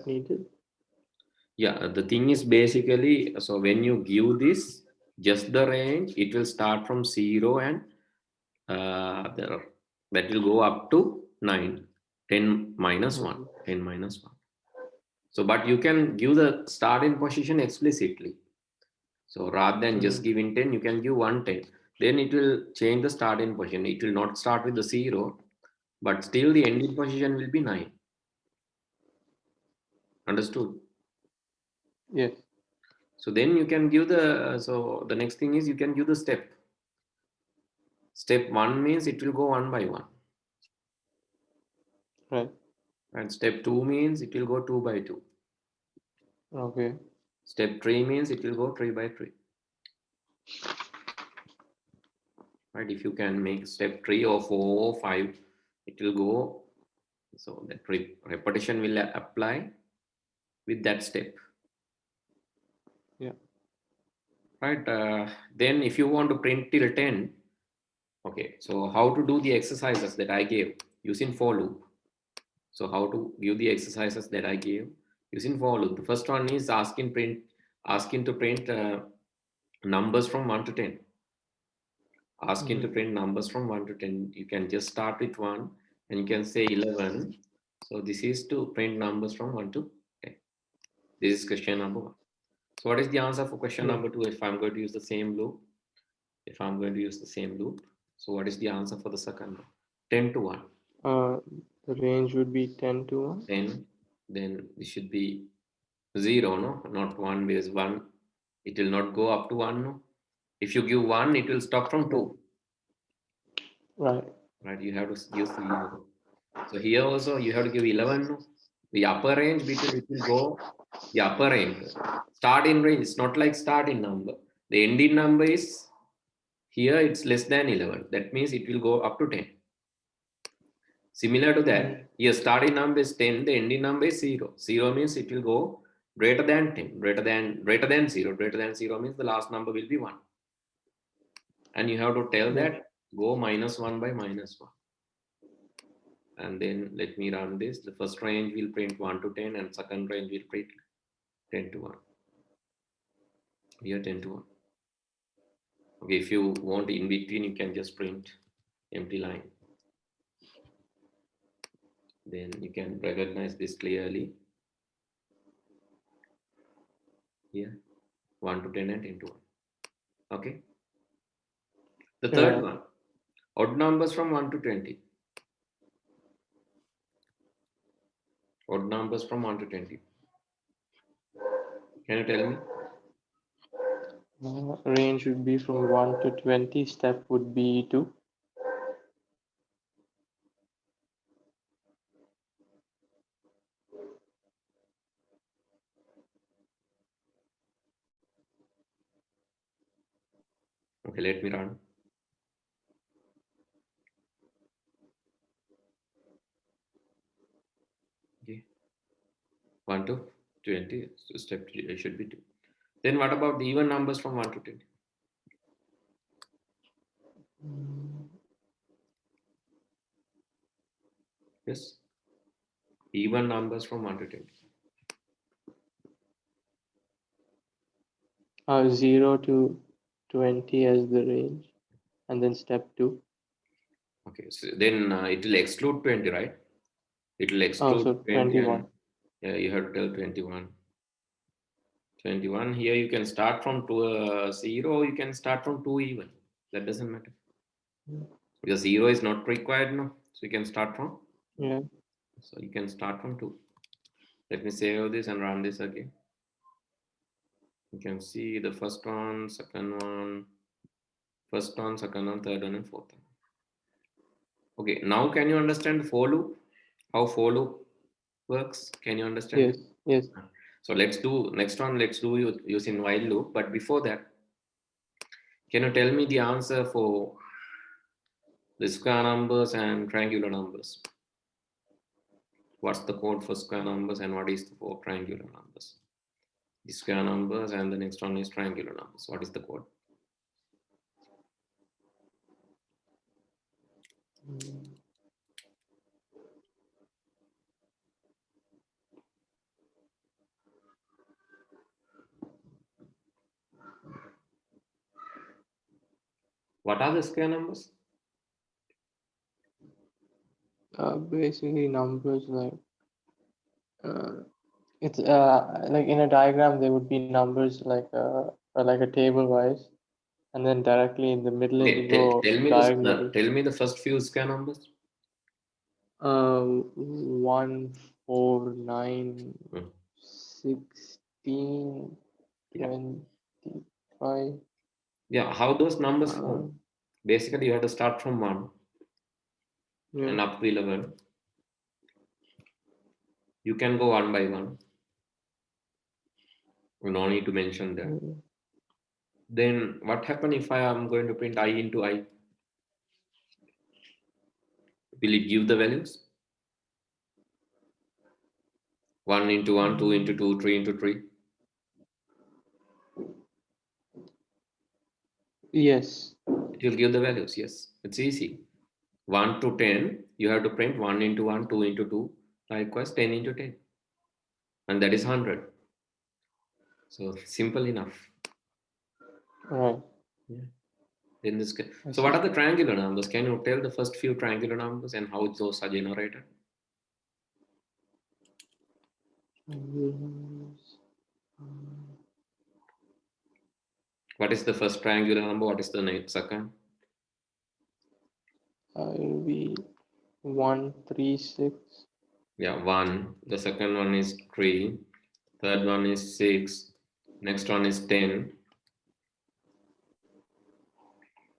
needed? Yeah, the thing is basically, so when you give this, just the range, it will start from 0 and that will go up to 9, 10 minus 1, 10 minus 1. So, but you can give the starting position explicitly. So rather than just giving 10, you can give 110. Then it will change the starting position. It will not start with the 0, but still the ending position will be 9. Understood? Yes. So then you can give the, so the next thing is you can give the step. Step 1 means it will go 1 by 1. Right. And step 2 means it will go 2 by 2. Okay. Step 3 means it will go 3 by 3. Right? If you can make step 3 or 4 or 5, it will go. So that repetition will apply with that step. Yeah. Right? Then if you want to print till 10, okay, so how to do the exercises that I gave using for loop. So how to give the exercises that I gave using for loop. The first one is asking to print numbers from 1 to 10. Asking to print numbers from 1 to 10. You can just start with 1 and you can say 11. So this is to print numbers from 1 to 10. This is question number 1. So what is the answer for question number 2 if I'm going to use the same loop? If I'm going to use the same loop, so what is the answer for the second one? 10 to 1. The range would be 10 to 1. 10, then it should be 0, no? Not 1, because 1, it will not go up to 1, no? If you give 1, it will stop from 2. Right. Right, you have to use 0. So here also you have to give 11, no? The upper range between it will go, the upper range. Starting range, it's not like starting number. The ending number is, here it's less than 11. That means it will go up to 10. Similar to that, your starting number is 10, the ending number is 0. 0 means it will go greater than 10, greater than 0. Greater than 0 means the last number will be 1. And you have to tell that go minus 1 by minus 1. And then let me run this. The first range will print 1 to 10 and second range will print 10 to 1. Here 10 to 1. Okay, if you want in between, you can just print empty line. Then you can recognize this clearly. Here 1 to 10 and 10 to 1. Okay. The third one, odd numbers from 1 to 20. Odd numbers from 1 to 20. Can you tell me? Range would be from 1 to 20. Step would be 2. Okay, let me run. Okay. 1 to 20. So step should be 2. Then what about the even numbers from 1 to 20? Yes. Even numbers from 1 to 20. 0 to 20 as the range. And then step 2. Okay, so then it will exclude 20, right? It will exclude so 20 21. and yeah, you have to tell 21. 21, here you can start from 0, you can start from 2 even. That doesn't matter. Because 0 is not required, no? So you can start from? Yeah. So you can start from 2. Let me save this and run this again. You can see the first one, second one, second one, third one, and fourth one. Okay, now can you understand the for loop? How for loop works? Can you understand it? Yes. So let's do next one. Let's do using while loop. But before that, can you tell me the answer for the square numbers and triangular numbers? What's the code for square numbers and what is for triangular numbers? The square numbers and the next one is triangular numbers. What is the code? What are the square numbers? Basically numbers like it's like in a diagram there would be numbers like a table wise, and then directly in the middle it Okay, will go tell me this. diagonally. Tell me the first few square numbers. 1, 4, 9, Hmm. 16, Yeah. 25. Yeah. How those numbers Uh, form? Basically, you have to start from 1 yeah. and up to 11. You can go one by one. No need to mention that. Mm, Then what happen if I am going to print I into I? Will it give the values? 1 into 1, 2 into 2, 3 into 3. Yes. It will give the values. Yes, it's easy. 1 to 10, you have to print 1 into 1, 2 into 2, likewise 10 into 10. And that is 100. So simple enough. Right. Yeah. In this case. I So what see. are the triangular numbers? Can you tell the first few triangular numbers and how those are generated? What is the first triangular number? What is the next second? It will be 1, 3, 6. Yeah, 1. The second one is 3. Third one is 6. Next one is 10.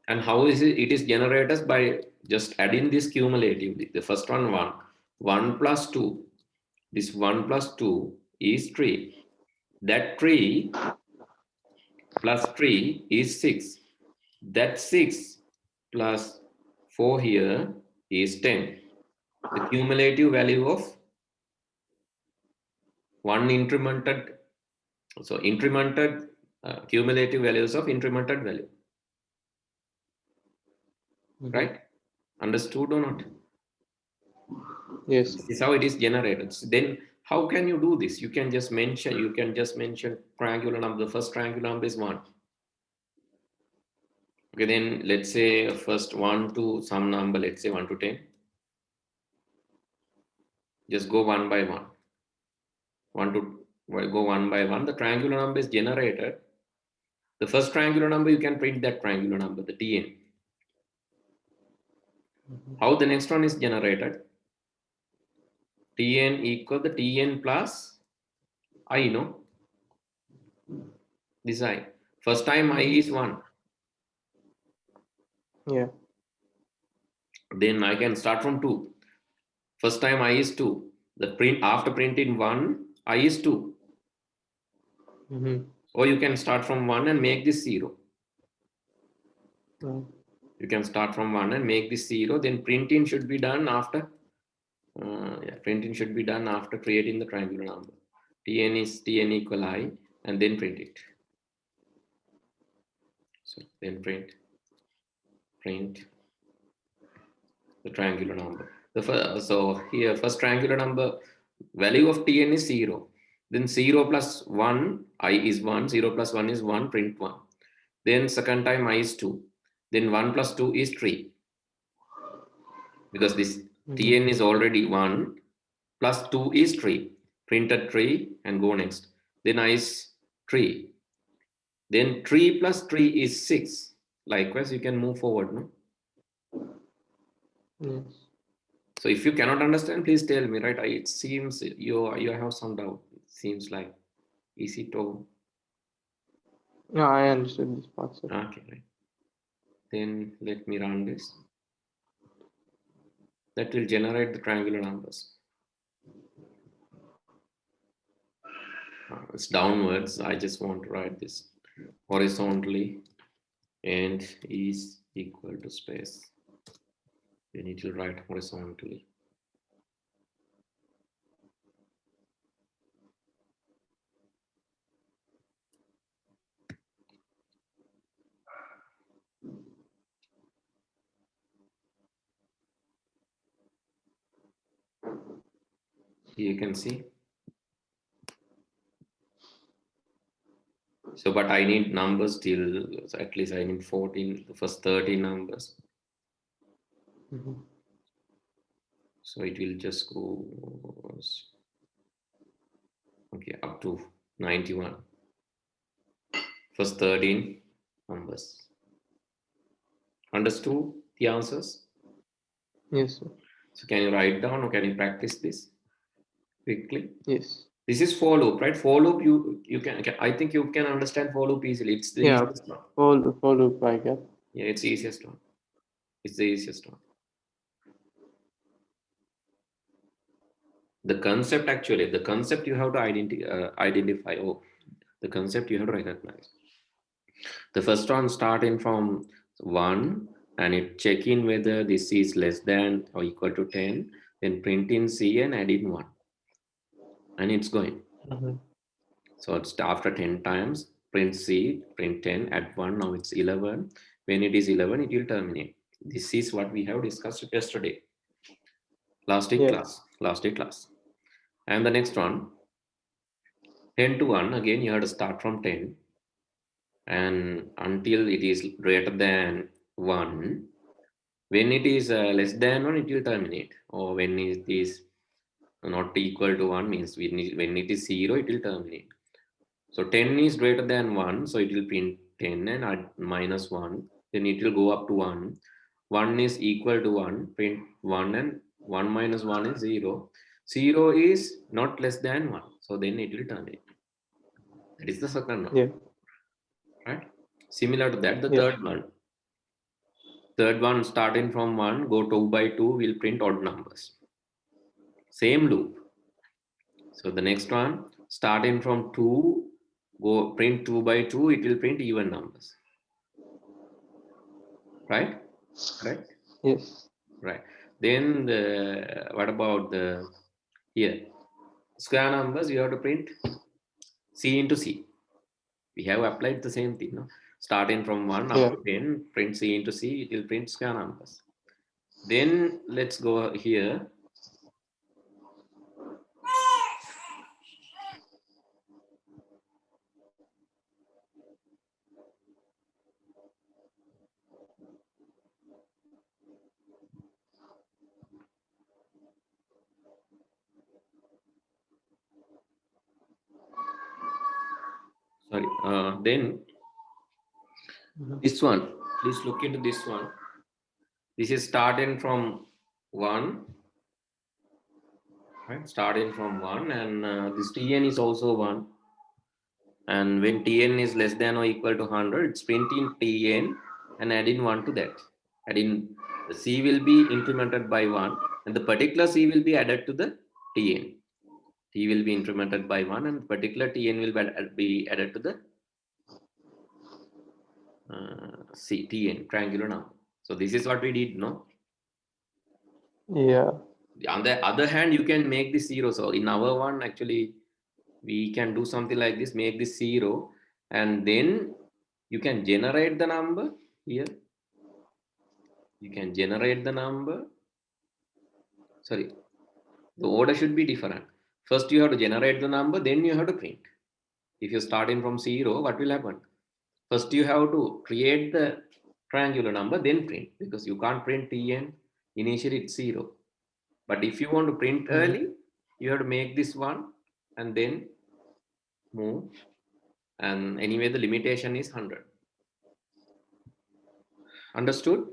And how is it? It is generated by just adding this cumulatively. The first one 1. 1 plus 2. This 1 plus 2 is 3. That 3 plus 3 is 6. That 6 plus 4 here is 10. The cumulative value of one incremented, so incremented cumulative values of incremented value, Mm-hmm. right? Understood or not? So Yes. this is how it is generated. So then how can you do this? You can just mention triangular number. The first triangular number is 1. Okay, then let's say first 1 to some number, let's say 1 to 10. Just go one by one. 1 to go one by one. The triangular number is generated. The first triangular number, you can print that triangular number, the Tn. Mm-hmm. How the next one is generated? Tn equal the Tn plus I, no? This I. First time I is 1. Yeah. Then I can start from 2. First time I is 2. The print after printing 1, I is 2. Mm-hmm. Or you can start from 1 and make this 0. Right. You can start from 1 and make this 0. Then printing should be done after. Printing should be done after creating the triangular number. Tn is Tn equal I, and then print it. So then print the triangular number. So here first triangular number value of Tn is 0. Then 0 plus 1, I is 1, 0 plus 1 is 1, print 1. Then second time I is 2. Then 1 plus 2 is 3. Because this Mm-hmm. Tn is already 1 plus 2 is 3. Printed 3 and go next. Then I is 3. Then 3 plus 3 is 6. Likewise, you can move forward. No? Yes. So if you cannot understand, please tell me, right? It seems you have some doubt. It seems like, is it all? Yeah, I understood this part, sir. Okay, right. Then let me run this. That will generate the triangular numbers. It's downwards. I just want to write this horizontally and is equal to space. Then it will write horizontally. Here you can see. So, but I need numbers till, so at least I need 14, the first 13 numbers. So it will just go, okay, up to 91. First 13 numbers. Understood the answers? Yes, sir. So can you write down or can you practice this quickly? Yes. This is for loop, right? For loop, you can I think you can understand for loop easily. It's the Yeah, easiest one. for loop, I get. Yeah, it's the easiest one. It's the easiest one. The concept actually, the concept you have to identify. Oh, the concept you have to recognize. The first one starting from 1 and it check in whether this is less than or equal to 10, then print in C and add in 1. And it's going. So it's after 10 times, print C, print 10, add 1, now it's 11. When it is 11, it will terminate. This is what we have discussed yesterday. Last day class. And the next one, 10 to 1, again you have to start from 10 and until it is greater than 1. When it is less than 1, it will terminate. Or when it is not equal to 1 means when it is 0, it will terminate. So 10 is greater than 1, so it will print 10 and add minus 1. Then it will go up to 1. 1 is equal to 1, print 1 and 1 minus 1 is 0. 0 is not less than 1, so then it will terminate. That is the second one. Yeah. Right? Similar to that, the Yeah. third one. Third one starting from 1, go 2 by 2, will print odd numbers. Same loop. So the next one, starting from 2, go print 2 by 2, it will print even numbers. Right? Correct? Yes. Right. Then what about the here? Square numbers, you have to print C into C. We have applied the same thing. No? Starting from 1 up Yeah. to 10, print C into C, it will print square numbers. Then let's go here. Sorry. Then this one, please look into this one. This is starting from 1, right? Starting from 1, and this Tn is also 1. And when Tn is less than or equal to 100, it's printing Tn and adding 1 to that. Adding the C will be incremented by 1, and the particular C will be added to the Tn. T will be incremented by 1, and particular Tn will be added to the C, Tn, triangular number. So this is what we did, no? Yeah. On the other hand, you can make this 0. So in our one, actually, we can do something like this, make this 0, and then you can generate the number here. You can generate the number. Sorry, the order should be different. First, you have to generate the number, then you have to print. If you're starting from 0, what will happen? First, you have to create the triangular number, then print, because you can't print Tn. Initially, it's 0. But if you want to print early, you have to make this one and then move. And anyway, the limitation is 100. Understood?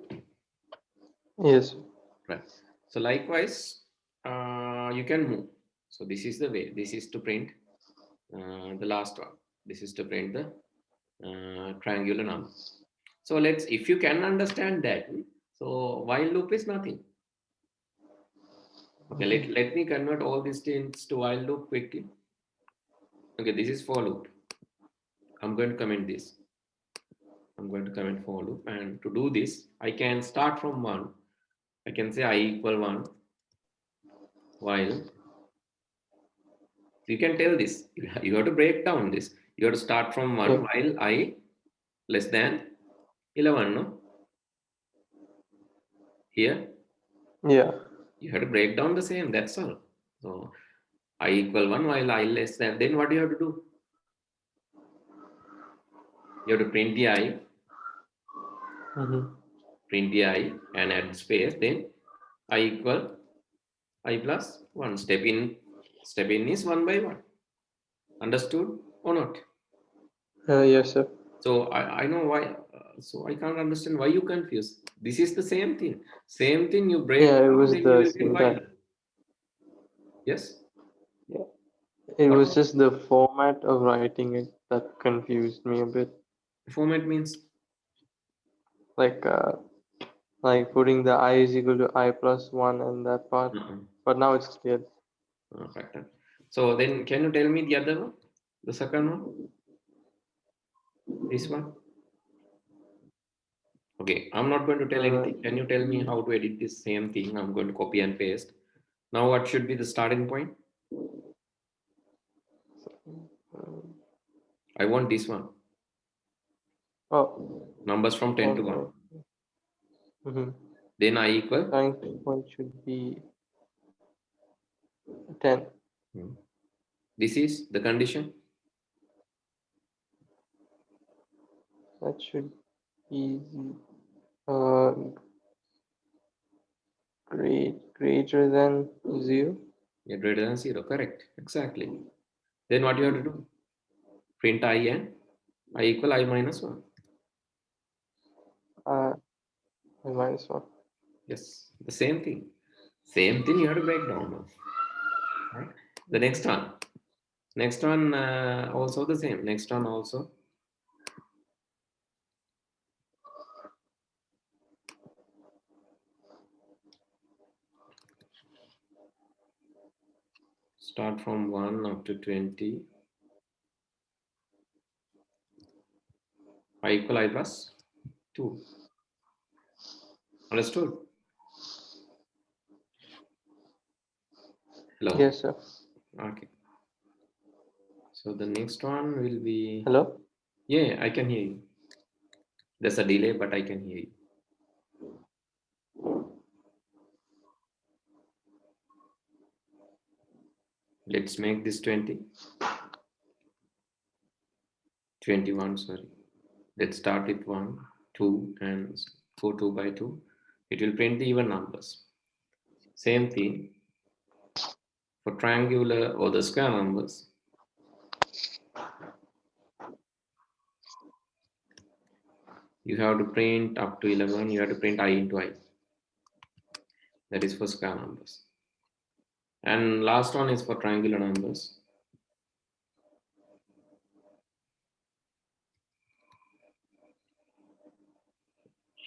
Yes. Right. So likewise, you can move. So this is the way. This is to print the last one. This is to print the triangular number. So if you can understand that, so while loop is nothing. Okay, let me convert all these things to while loop quickly. Okay, this is for loop. I'm going to comment this. I'm going to comment for loop, and to do this, I can start from 1. I can say I equal 1 while. You can tell this. You have to break down this. You have to start from 1 while I less than 11. No? Here. Yeah. You have to break down the same. That's all. So I equal 1 while I less than. Then what do you have to do? You have to print the I, Mm-hmm. print the I and add space, then I equal I plus 1. Step in is 1 by 1. Understood or not? Yes, sir. So I know why. So I can't understand why you confused. This is the same thing. Same thing you break Yeah, it down, was then you the will get y. syntax. Yes? Yeah. It What was was just the format of writing it that confused me a bit. format means? Like putting the I is equal to I plus one and that part. But now it's clear. Factor. So then can you tell me the other one? The second one? This one? Okay, I'm not going to tell anything. Can you tell me how to edit this same thing? I'm going to copy and paste. Now what should be the starting point? I want this one. Oh. Numbers from 10 to 1. Mm-hmm. Then I equal? Starting point should be 10. This is the condition. That should be uh, greater than 0. Yeah, greater than 0. Correct. Exactly. Then what you have to do? Print I and I equal I minus 1. Minus 1. Yes, the same thing. Same thing you have to break down now. Right? The next one. Next one also the same. Next one also. Start from 1 up to 20. I equal I plus 2. Understood? Hello? Yes, sir. Okay. So the next one will be... Hello? Yeah, I can hear you. There's a delay, but I can hear you. Let's make this 20. 21, sorry. Let's start with 1, 2, and go 2 by 2. It will print the even numbers. Same thing for triangular or the square numbers. You have to print up to 11. You have to print I into I. That is for square numbers. And last one is for triangular numbers.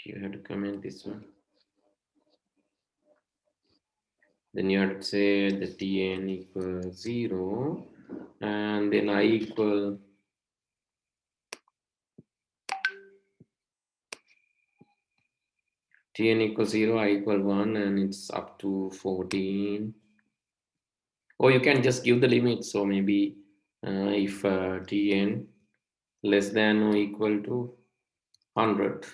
You have to comment this one. Then you have to say the Tn equals 0 and then I equal Tn equals 0, I equal 1 and it's up to 14. Or you can just give the limit. So maybe if Tn less than or equal to 100.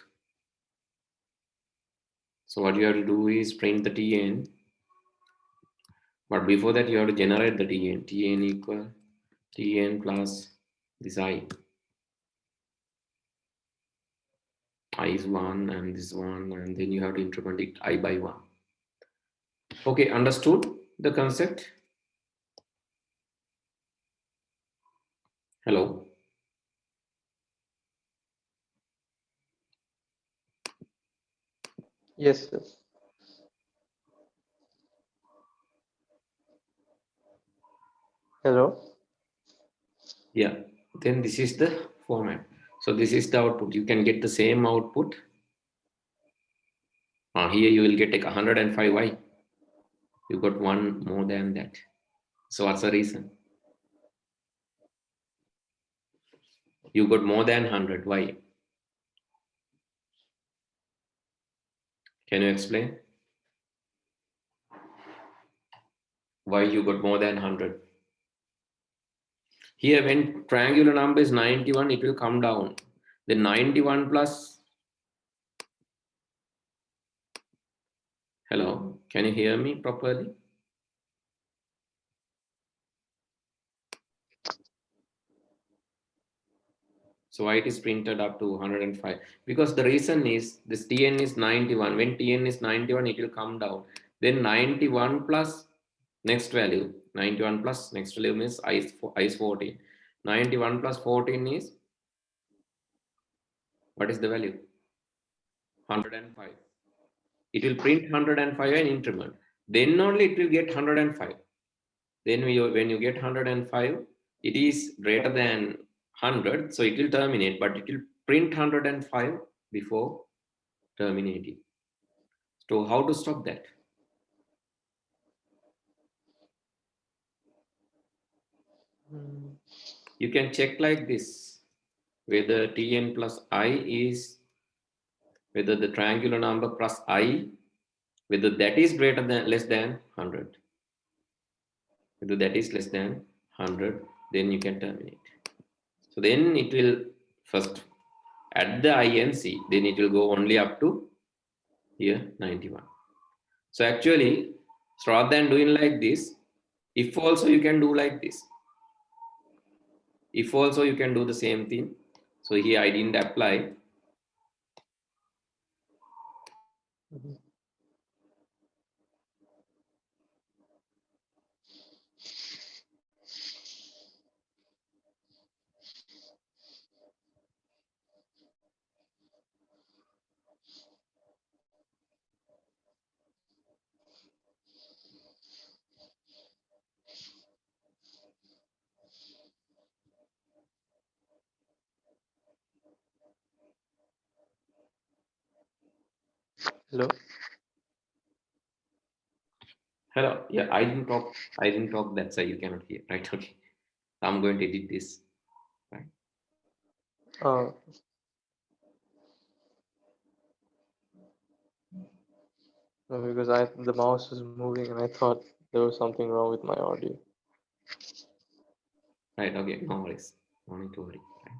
So what you have to do is print the Tn. But before that, you have to generate the Tn. Tn equal Tn plus this I. I is 1 and this 1, and then you have to increment it I by 1. Okay, understood the concept? Hello? Yes, sir. Hello? Yeah, then this is the format. So this is the output. You can get the same output. Here you will get like 105y. You got one more than that. So what's the reason? You got more than 100. Why? Can you explain? Why you got more than 100? Here when triangular number is 91, it will come down. Then 91 plus... Hello, can you hear me properly? So why it is printed up to 105? Because the reason is this Tn is 91. When Tn is 91, it will come down. Then 91 plus next value. 91 plus next value means I is 14. 91 plus 14 is, what is the value? 105. It will print 105 an increment. Then only it will get 105. Then when you get 105, it is greater than 100, so it will terminate, but it will print 105 before terminating. So how to stop that? You can check like this, whether Tn plus I is, whether the triangular number plus I, whether that is greater than less than 100. Whether that is less than 100, then you can terminate. So then it will first add the INC, then it will go only up to here 91. So actually, so rather than doing like this, if also you can do like this. If also you can do the same thing. So here I didn't apply. Hello. Hello. Yeah, I didn't talk. I didn't talk. That's why you cannot hear. Right. Okay. I'm going to edit this. Right. Oh. No, because the mouse was moving and I thought there was something wrong with my audio. Right. Okay. No worries. No need to worry. Right.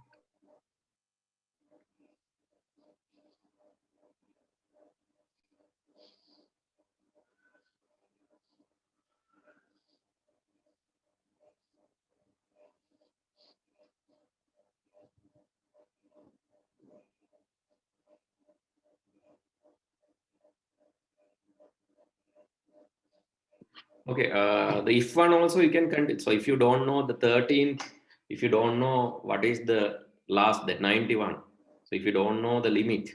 Okay, the if one also you can continue. So if you don't know the 13th, if you don't know what is the last, that 91, so if you don't know the limit,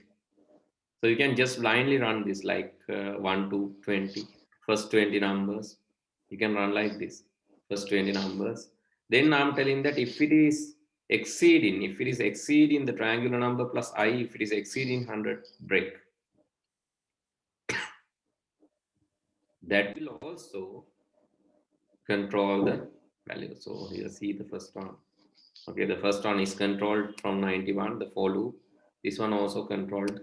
so you can just blindly run this like 1 to 20, first 20 numbers. You can run like this, first 20 numbers. Then I'm telling that if it is exceeding the triangular number plus I, if it is exceeding 100, break. That will also control the value. So here see the first one. Okay, the first one is controlled from 91, the for loop. This one also controlled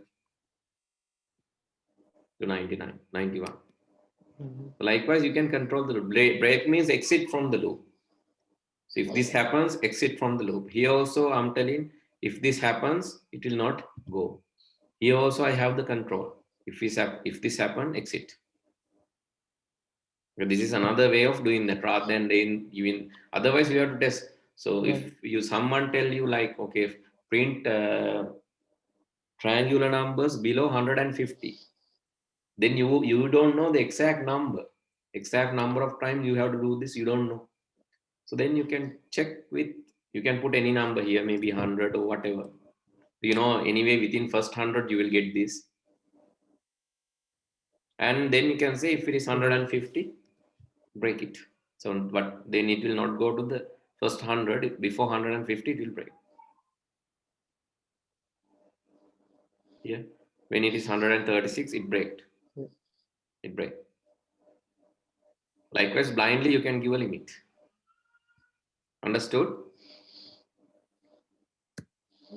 to 99, 91. Likewise, you can control the loop. Break means exit from the loop. So if this happens, exit from the loop. Here also I'm telling, if this happens, it will not go. Here also I have the control. If this happen, exit. This is another way of doing that rather than even otherwise you have to test. So if someone tell you like, okay, print triangular numbers below 150, then you don't know the exact number of times you have to do this, you don't know. So then you can check with, you can put any number here, maybe 100 or whatever, anyway within first 100 you will get this, and then you can say if it is 150, break it. So but then it will not go to the first 100, before 150 it will break. Yeah, when it is 136 it break. Likewise, blindly you can give a limit. Understood?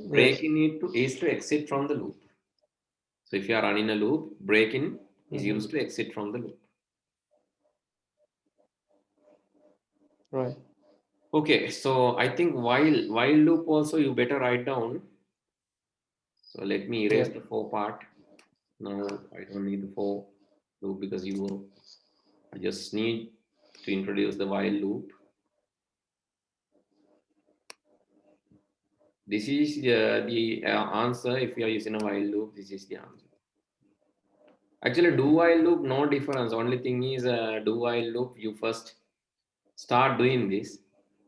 Break in is to exit from the loop. So if you are running a loop, break in is used to exit from the loop. Right. Okay, so I think while loop also you better write down. So let me erase the for part. Now I don't need the for loop because I just need to introduce the while loop. This is the answer. If you are using a while loop, this is the answer. Actually, do while loop, no difference. Only thing is, do while loop, you first start doing this,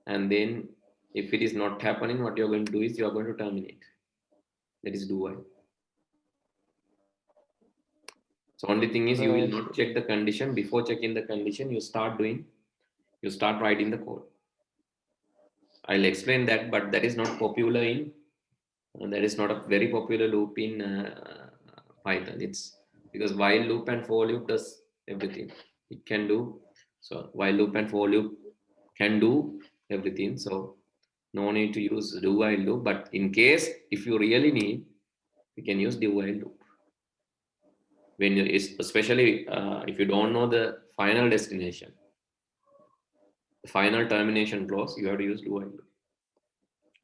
and then if it is not happening, what you're going to do is you are going to terminate. That is do while. So only thing is you will I not see. check the condition. Before checking the condition, you start writing the code. I'll explain that, but that is not popular in that is not a very popular loop in Python. It's because while loop and for loop does everything. It can do. So while loop and for loop can do everything. So no need to use do while loop. But in case if you really need, you can use do while loop. When you, especially if you don't know the final destination, the final termination clause, you have to use do while loop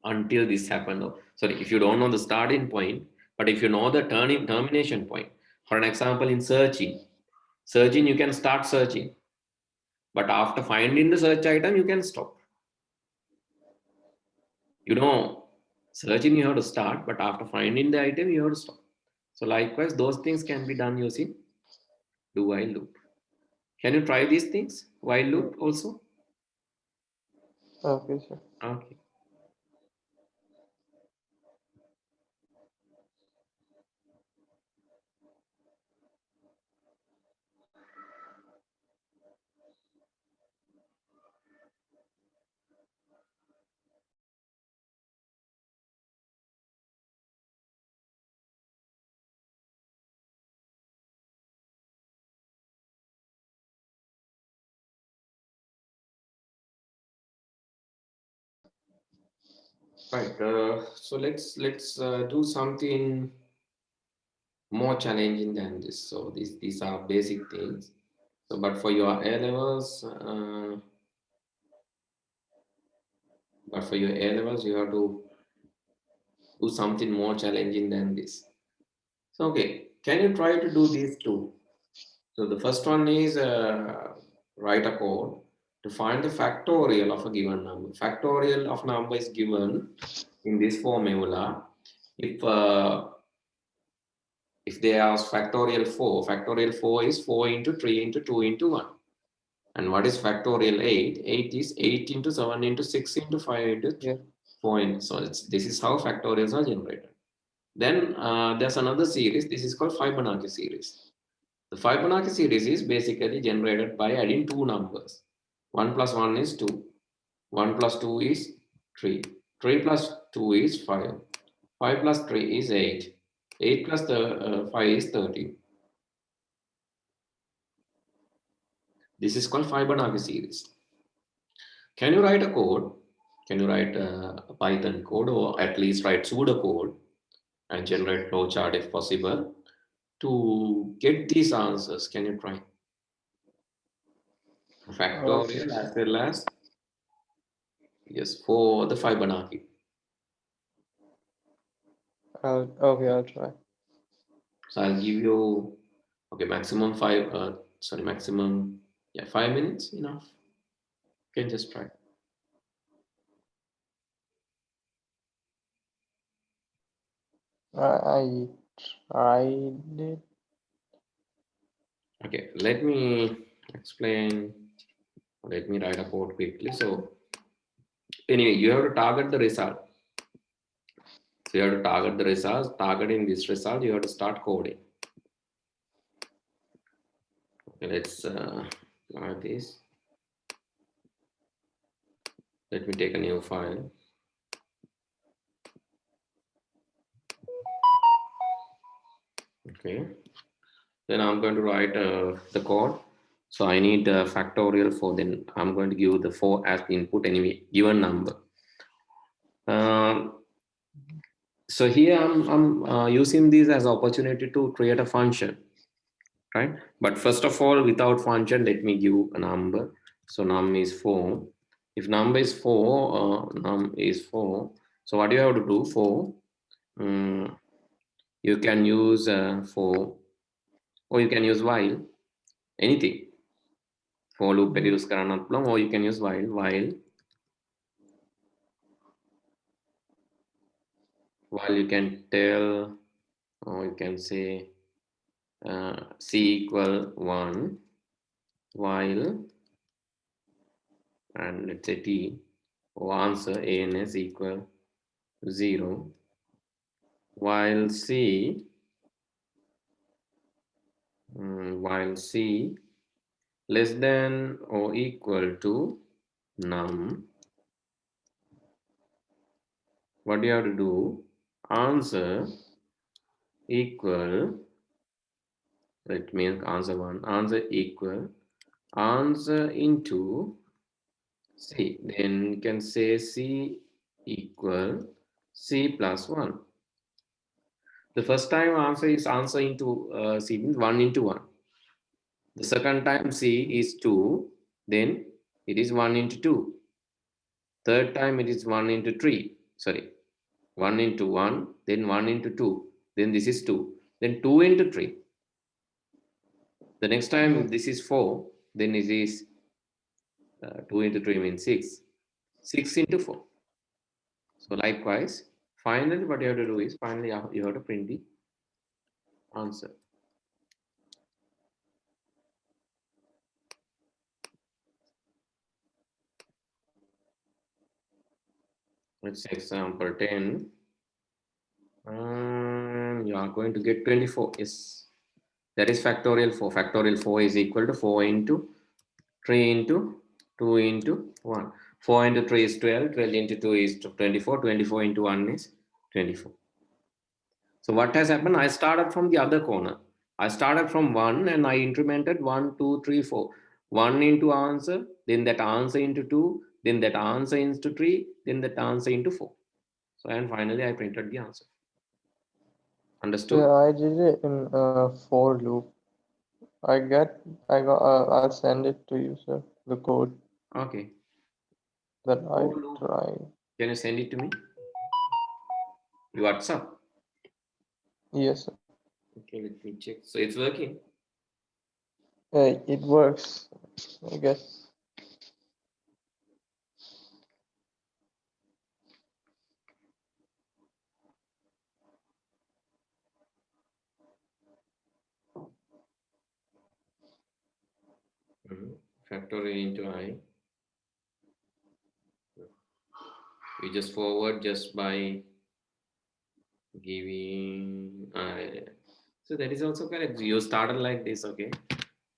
until this happened. Sorry, if you don't know the starting point, but if you know the termination point, for an example, in searching, you can start searching, but after finding the search item, you can stop. You know, searching you have to start, but after finding the item, you have to stop. So likewise, those things can be done using do while loop. Can you try these things while loop also? Okay, sir. Okay. Right. So let's do something more challenging than this. So these are basic things. So, but for your A levels, you have to do something more challenging than this. So, okay, can you try to do these two? So the first one is write a code to find the factorial of a given number. Factorial of number is given in this formula. If if they ask factorial 4 is 4 into 3 into 2 into 1. And what is factorial 8? 8 is 8 into 7 into 6 into 5 into Yeah. 4. So this is how factorials are generated. Then there's another series. This is called Fibonacci series. The Fibonacci series is basically generated by adding two numbers. 1 plus 1 is 2. 1 plus 2 is 3. 3 plus 2 is 5. 5 plus 3 is 8. 8 plus 5 is 13. This is called Fibonacci series. Can you write a code? Can you write a Python code or at least write pseudocode and generate flowchart if possible to get these answers? Can you try? Okay, Factorial sir. as well as yes for the Fibonacci. I'll try. So I'll give you okay maximum maximum 5 minutes enough. You can just try. I tried it. Okay, let me explain. Let me write a code quickly. So anyway, you have to target the result. So you have to target the results. Targeting this result, you have to start coding. Okay, let's try this. Let me take a new file. Okay, then I'm going to write the code. So I need a factorial 4. Then I'm going to give the 4 as the input anyway, given number. So here I'm using this as opportunity to create a function, right? But first of all, without function, let me give a number. So num is 4. If number is 4, num is 4. So what do you have to do? 4. You can use 4, or you can use while, anything. For loop use karana plum, or you can use while while you can tell, or you can say c equal 1, while, and let's say t, or answer ans equal 0, while c less than or equal to num. What do you have to do? Answer equal, let me answer 1, answer equal, answer into c. Then you can say c equal c plus 1. The first time answer is answer into c, means 1 into 1. The second time c is 2, then it is 1 into 2. Third time it is 1 into 3. Sorry, 1 into 1, then 1 into 2, then this is 2, then 2 into 3. The next time this is 4, then it is 2 into 3 means 6. 6 into 4. So likewise, finally what you have to do is, finally you have to print the answer. Let's say example 10. You are going to get 24. Yes, that is factorial 4. Factorial 4 is equal to 4 into 3 into 2 into 1. 4 into 3 is 12. 12 into 2 is 24. 24 into 1 is 24. So what has happened? I started from the other corner. I started from 1 and I incremented 1, 2, 3, 4. 1 into answer, then that answer into 2, then that answer into 3, then that answer into 4. So, and finally I printed the answer. Understood? Yeah, I did it in a for loop. I'll send it to you, sir. The code Okay. that I For loop. tried. Can you send it to me? Your WhatsApp. Yes, sir. Okay, let me check. So it's working. It works, I guess. Factorial into I. We just forward just by giving I. So that is also correct. You started like this, okay?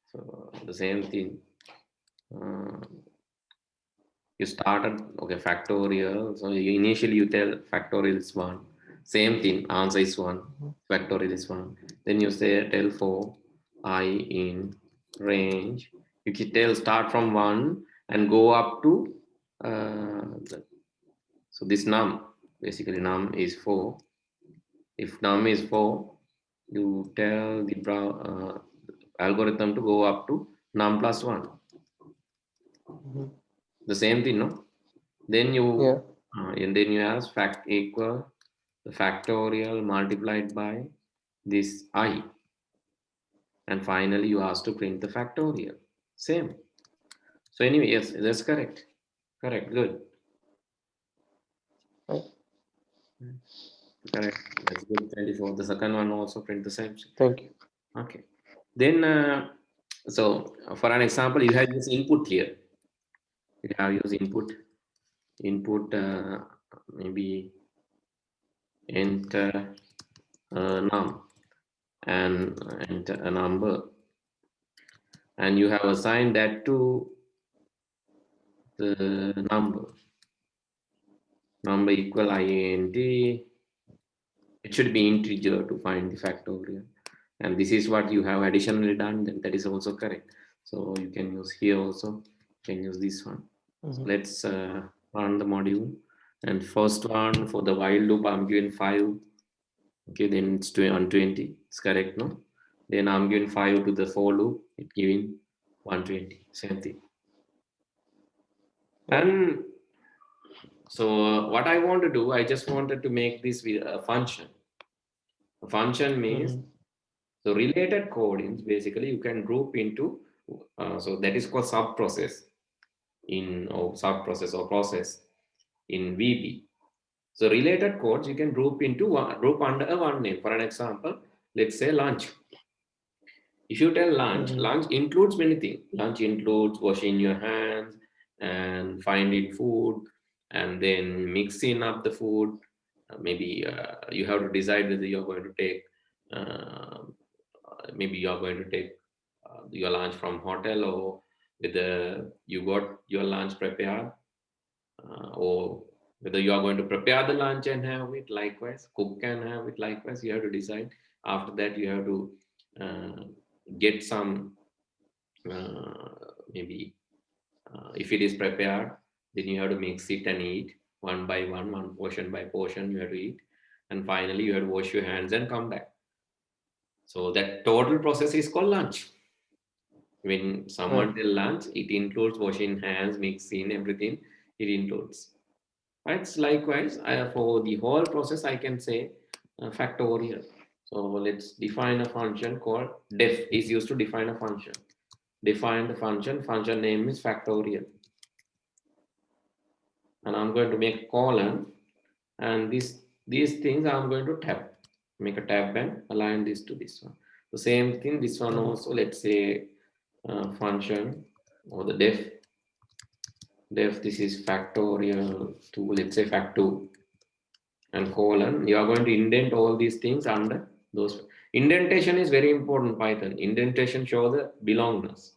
So the same thing. Uh, you started, okay, factorial. So initially you tell factorial is 1. Same thing, answer is 1. Factorial is 1. Then you say tell for I in range. You can tell start from 1 and go up to so this num, basically num is 4. If num is 4, you tell the algorithm to go up to num plus 1. The same thing, no? Then Yeah. and then you ask fact equal the factorial multiplied by this I. And finally you ask to print the factorial. Same. So anyway, yes, that's correct. Correct, good. Right. Correct. That's good. 24. The second one also print the same. Thank you. Okay. Then, so for an example, you have this input here. You have use input, maybe enter num and enter a number, and you have assigned that to the number equal int. It should be integer to find the factorial, and this is what you have additionally done. Then that is also correct. So you can use here also. You can use this one. So let's run the module. And first one for the while loop, I'm given 5. Okay, then it's 120. It's correct, no? Then I'm giving 5 to the for loop. It giving 120. Same thing. And so what I want to do, I just wanted to make this with a function. A function means so related codings. Basically, you can group into so that is called sub process in or sub process or process in VB. So related codes you can group under a one name. For an example, let's say lunch. If you tell lunch, lunch includes many things. Lunch includes washing your hands and finding food and then mixing up the food. Maybe you have to decide whether you're going to take, maybe you're going to take your lunch from hotel, or whether you got your lunch prepared, or whether you are going to prepare the lunch and have it likewise, cook and have it likewise. You have to decide. After that, you have to get some, maybe if it is prepared, then you have to mix it and eat one by one portion by portion you have to eat, and finally you have to wash your hands and come back. So that total process is called lunch. When someone tell lunch, it includes washing hands, mixing everything, it includes. Right? Likewise, for the whole process, I can say factorial. So let's define a function called def is used to define a function. Define the function name is factorial. And I'm going to make a colon, and these things I'm going to tab. Make a tab and align this to this one. The same thing, this one also, let's say function or the def, this is factorial 2, let's say fact2 and colon. You are going to indent all these things under those. Indentation is very important. Python indentation show the belongingness.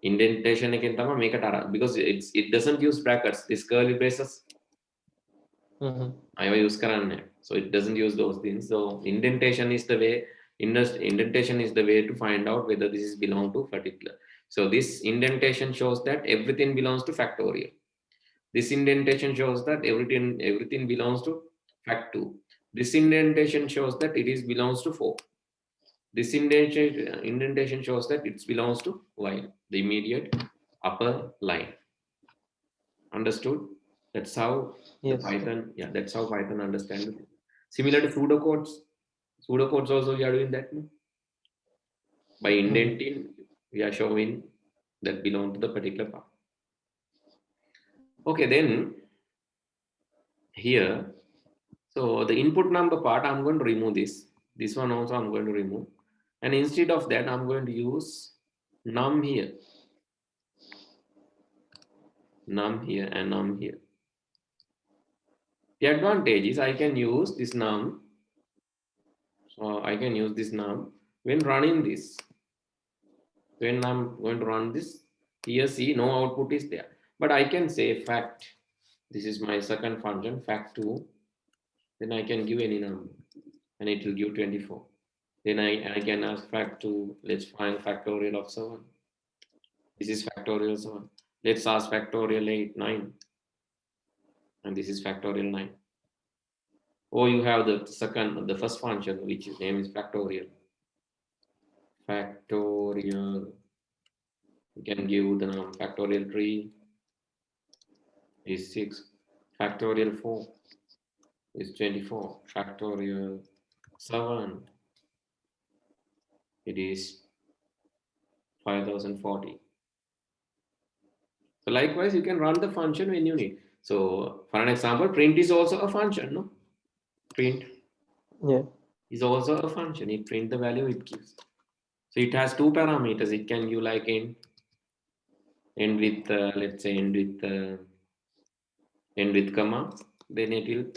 Indentation again make it because it doesn't use brackets. This curly braces I use karanne, so it doesn't use those things. So indentation is the way. Indentation is the way to find out whether this is belong to particular. So this indentation shows that everything belongs to factorial. This indentation shows that everything belongs to fact2. This indentation shows that it is belongs to 4. This indentation shows that it belongs to while, the immediate upper line. Understood? That's how Python, that's how Python understands it. Similar to pseudocodes. Pseudocodes also we are doing that. By indenting, we are showing that belong to the particular part. Okay, then here, so the input number part, I'm going to remove this. This one also I'm going to remove. And instead of that, I'm going to use num here. Num here and num here. The advantage is I can use this num. So I can use this num when running this. When I'm going to run this, here see no output is there. But I can say fact. This is my second function, fact2. Then I can give any number and it will give 24. Then I can ask fact2, let's find factorial of 7. This is factorial 7. Let's ask factorial 8, 9. And this is factorial 9. Or you have the first function, which name is factorial. Factorial. You can give the name factorial 3 is 6. Factorial 4 is 24. Factorial 7, it is 5040. So likewise, you can run the function when you need. So for an example, print is also a function, no? Print is also a function. It print the value it gives. So it has 2 parameters. It can give like end with let's say end with comma. Then it will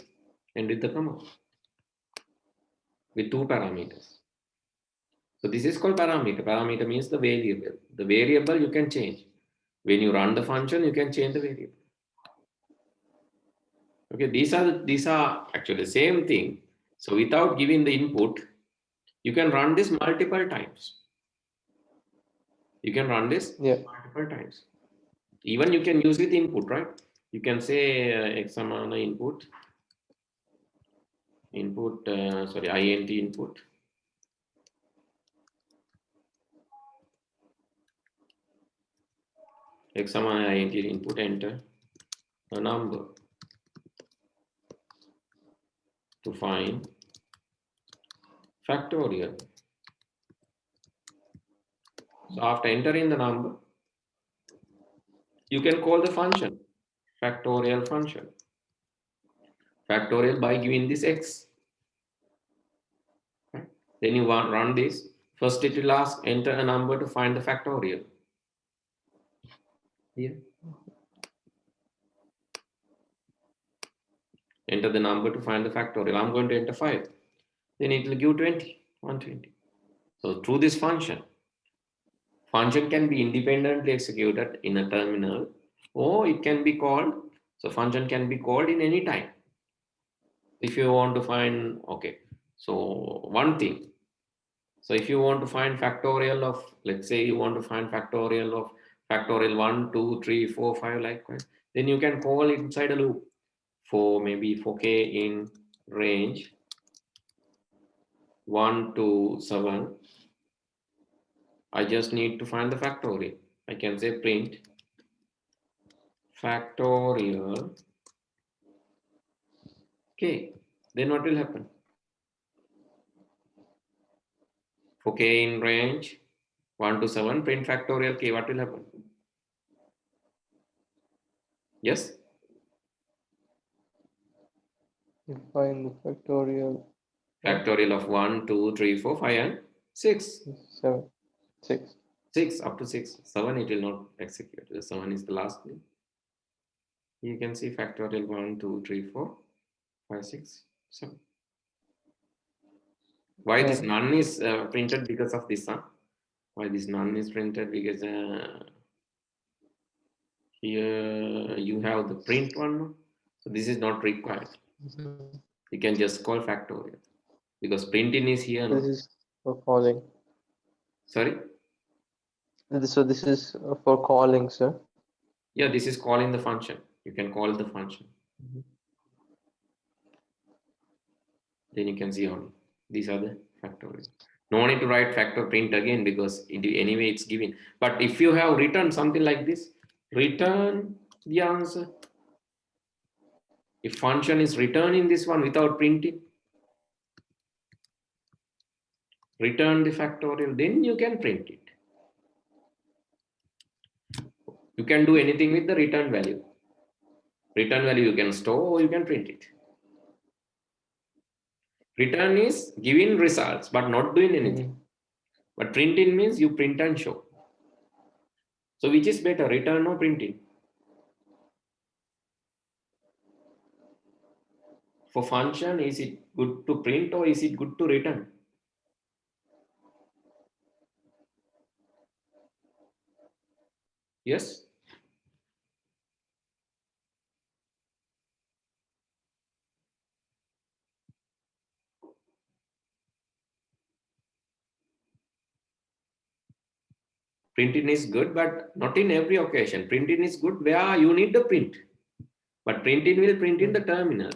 end with the comma with 2 parameters. So this is called parameter. Parameter means the variable. The variable you can change. When you run the function, you can change the variable. Okay, these are actually the same thing. So without giving the input, you can run this multiple times. You can run this multiple times. Even you can use with input, right? You can say examana input, int input. Examana int input, enter a number to find factorial. So after entering the number, you can call the function, factorial function. factorial by giving this x. Right? Then you run this. First it will ask enter a number to find the factorial. Here. Enter the number to find the factorial. I'm going to enter 5. Then it will give 20, 120. So through this function can be independently executed in a terminal, or it can be called, so function can be called in any time. If you want to find, okay, so one thing, so if you want to find factorial of, let's say you want to find factorial of factorial 1, 2, 3, 4, 5, likewise, then you can call it inside a loop for maybe for k in range 1 to 7. I just need to find the factorial. I can say print factorial k. Then what will happen? For k in range 1 to 7, print factorial k. What will happen? Yes? You find the factorial. Factorial of 1, 2, 3, 4, 5, and 6. 7, 6. 6 up to 6. 7 it will not execute. The 7 is the last thing. You can see factorial 1, 2, 3, 4, 5, 6, 7. Why this none is printed? Because of this one. Why this none is printed? Because here you have the print one. So this is not required. You can just call factorial. Because printing is here. This is for calling. Sorry? So this is for calling, sir. Yeah, this is calling the function. You can call the function. Then you can see only these are the factorial. No need to write factor print again because anyway it's given. But if you have written something like this, return the answer. If function is returning this one without printing, return the factorial, then you can print it. You can do anything with the return value. Return value you can store or you can print it. Return is giving results but not doing anything. But printing means you print and show. So which is better, return or printing? For function, is it good to print or is it good to return? Yes? Printing is good, but not in every occasion. Printing is good where you need the print. But printing will print in the terminal.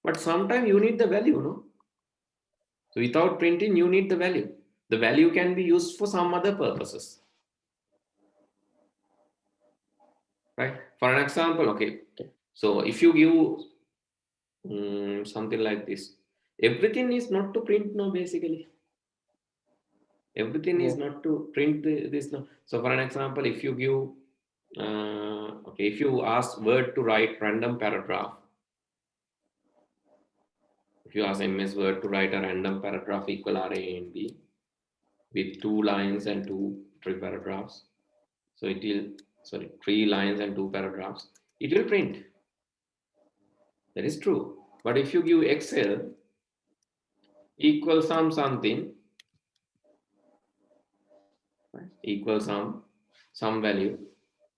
But sometimes you need the value, no? So without printing, you need the value. The value can be used for some other purposes. Right? For an example, okay. So if you give something like this, everything is not to print, no, basically. Everything is not to print this. No. So for an example, if you give, okay, if you ask Word to write random paragraph, if you ask MS Word to write a random paragraph equal R, A, and B with 2 lines and 3 paragraphs. So it will, sorry, 3 lines and 2 paragraphs. It will print. That is true. But if you give Excel equal something, right, equal some value.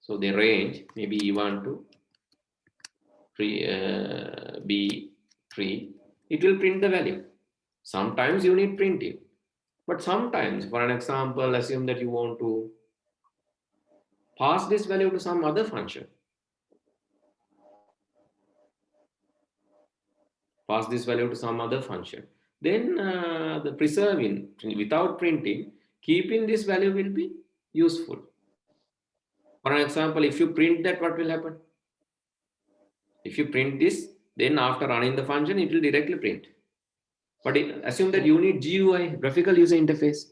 So the range maybe E1 to B3, it will print the value. Sometimes you need printing, but sometimes, for an example, assume that you want to pass this value to some other function. Pass this value to some other function. Then the preserving without printing, keeping this value will be useful. For an example, if you print that, what will happen? If you print this, then after running the function, it will directly print. But assume that you need GUI, graphical user interface.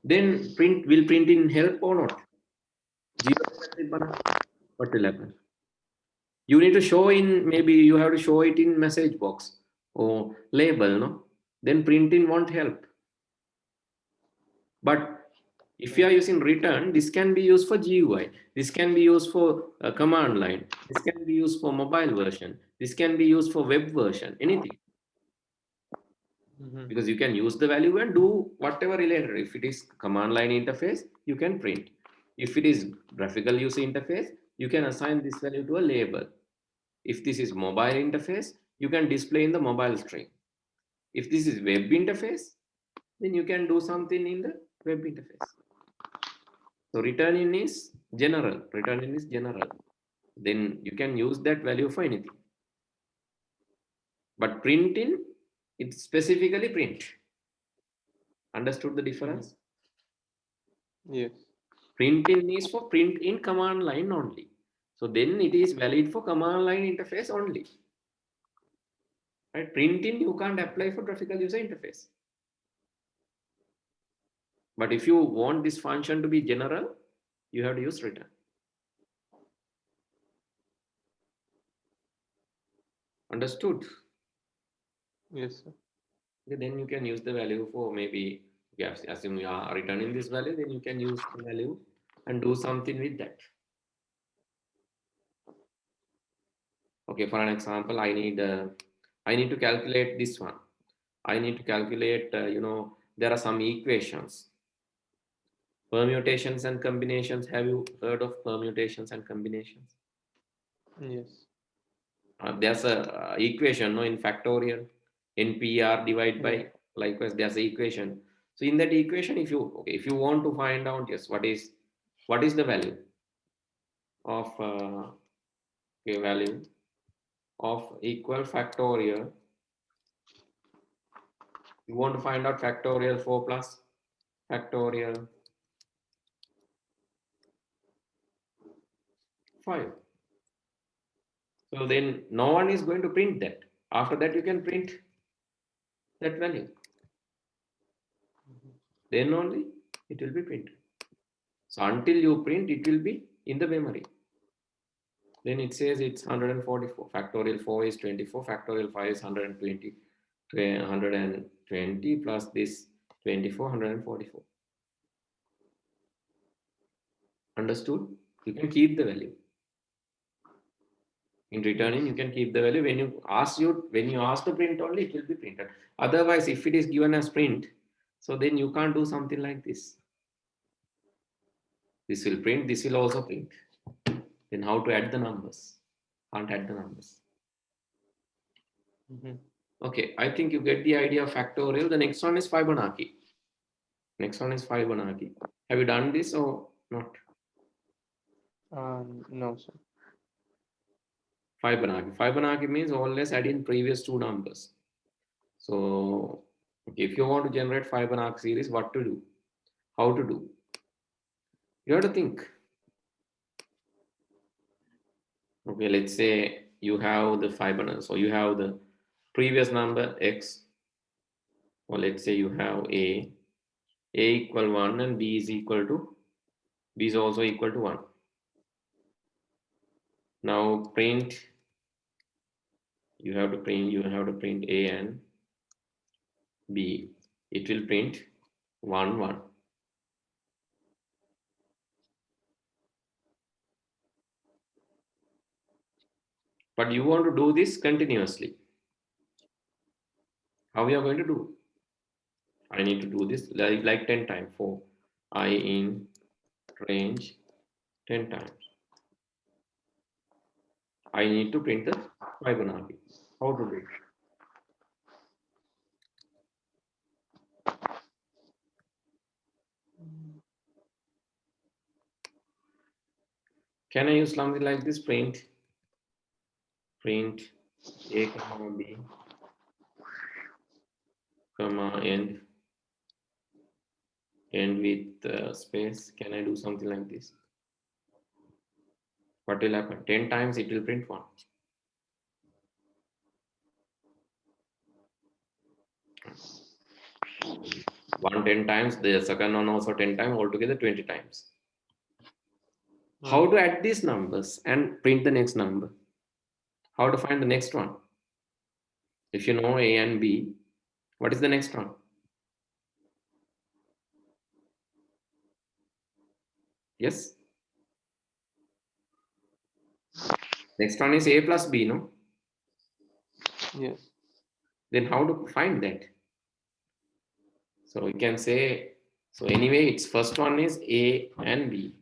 Then will print in help or not? GUI, what will happen? You need to show in, maybe you have to show it in message box or label, no? Then printing won't help. But if you are using return, this can be used for GUI. This can be used for a command line. This can be used for mobile version. This can be used for web version, anything. Because you can use the value and do whatever related. If it is command line interface, you can print. If it is graphical user interface, you can assign this value to a label. If this is mobile interface, you can display in the mobile string. If this is web interface, then you can do something in the web interface. So return in is general. Return in is general. Then you can use that value for anything. But print in, it's specifically print. Understood the difference? Yes. Print in is for print in command line only. So then it is valid for command line interface only. Right? Print in you can't apply for graphical user interface. But if you want this function to be general, you have to use return. Understood? Yes, sir. Okay, then you can use the value for maybe, yes, assume you are returning this value, then you can use the value and do something with that. Okay, for an example, I need to calculate this one. I need to calculate, there are some equations. Permutations and combinations. Have you heard of permutations and combinations? Yes. There's a equation, no, in factorial, NPR divided by, likewise, there's an equation. So in that equation, if you want to find out, yes, what is the value of value of equal factorial? You want to find out factorial 4 plus factorial 5. So then no one is going to print that. After that, you can print that value. Then only it will be printed. So until you print, it will be in the memory. Then it says it's 144. Factorial 4 is 24. Factorial 5 is 120. 120 plus this 24, 144. Understood? You can keep the value. In returning, you can keep the value. When you ask to print only, it will be printed. Otherwise, if it is given as print, so then you can't do something like this. This will print, this will also print. Then how to add the numbers? Can't add the numbers. Okay, I think you get the idea of factorial. The next one is Fibonacci. Have you done this or not? No, sir. Fibonacci means always add in previous two numbers. So if you want to generate Fibonacci series, what to do? How to do? You have to think. Okay, let's say you have the Fibonacci. So you have the previous number x, or let's say you have a equal 1 and b is also equal to 1. Now print, you have to print a and b. It will print 1 1. But you want to do this continuously. How we are going to do? I need to do this like 10 times. For I in range 10 times. I need to print the Fibonacci. How to do it? Can I use something like this? Print a comma b comma end with space. Can I do something like this? What will happen? 10 times it will print 1. 10 times, the second one also 10 times, altogether 20 times. How to add these numbers and print the next number? How to find the next one? If you know A and B, what is the next one? Yes? Next one is A plus B, no? Yes. Then how to find that? So we can say, so anyway, its first one is A and B.